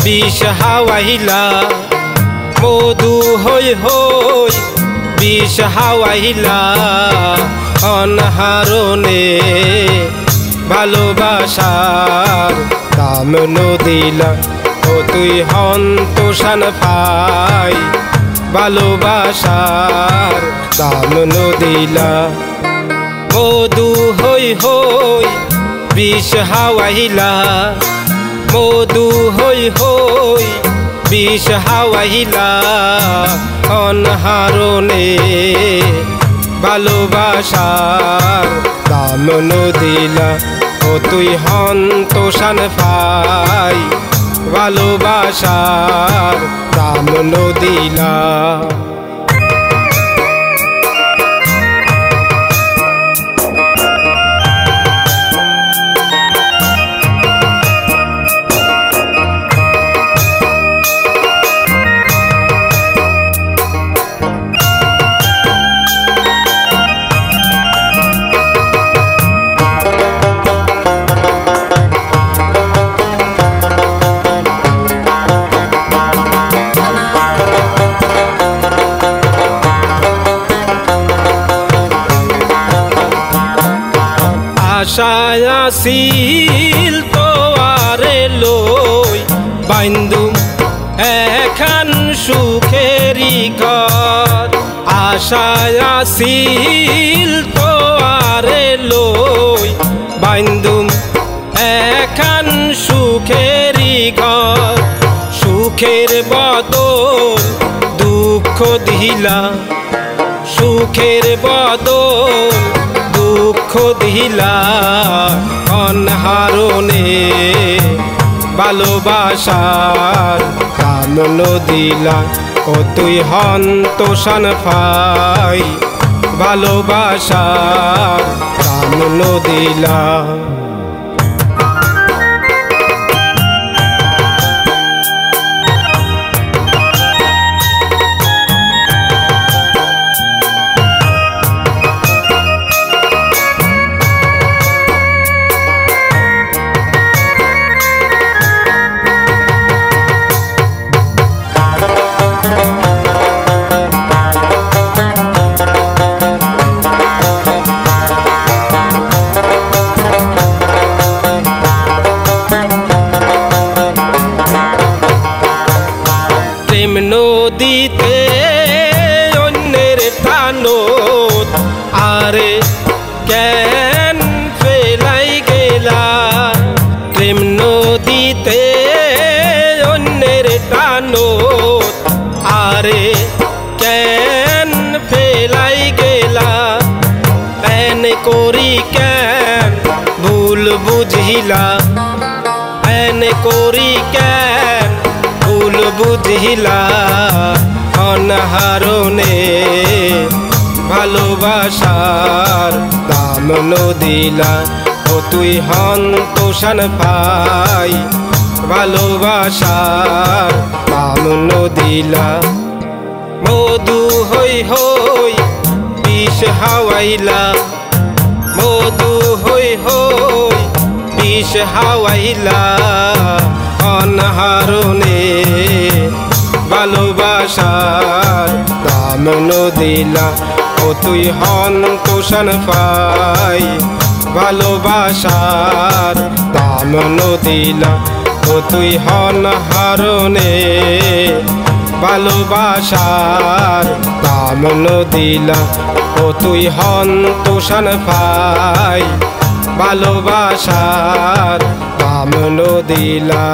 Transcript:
বিষ হাওয়াইলা মধু হই হই বিষ হাওয়াইলা অনহারণে ভালোবাসার দাম নদিলা ও তুই হন্তোষান পাই ভালোবাসার দাম নদিলা মধু হই হই বিষ হাওয়াইলা মধু হই হই বিষ হাওয়াইলা অনহারণে ভালোবাসার দাম নদিলা ও তুই হন্তোষান পাই ভালোবাসার দাম নদিলা আশায় আসিল তোয়ারে লই বাইন্দুম এখান সুখেরি ঘর আশায় আসিল তোয়ারে লই বাইন্দুম এখান সুখেরি ঘর সুখের বদল দুঃখ দিলা সুখের বদল দুঃখ দিলা অনহারণে ভালোবাসার দাম নদিলা ও তুই হন্তোষান পাই ভালোবাসার দাম নদিলা নদীতে অন্যের টানত আরে কেন ফেলাই গেলা প্রেম নদীতে অন্যের টানত আরে কেন ফেলাই গেলা এন করি কেন ভুল বুঝিলা এন করি কেন ভুল বুঝিলা অনহারণে ভালোবাসার দাম নদিলা ও তুই হন্তোষান পাই ভালোবাসার দাম নদিলা মধু হই হই বিষ হাওয়াইলা মধু হই হই বিষ হাওয়াইলা অনহারণে ভালোবাসার দাম নদিলা ও তুই হন্তোষান পাই ভালোবাসার দাম নদিলা ও তুই অনহারণে ভালোবাসার দাম নদিলা ও তুই হন্তোষান পাই ভালোবাসার দাম নদিলা।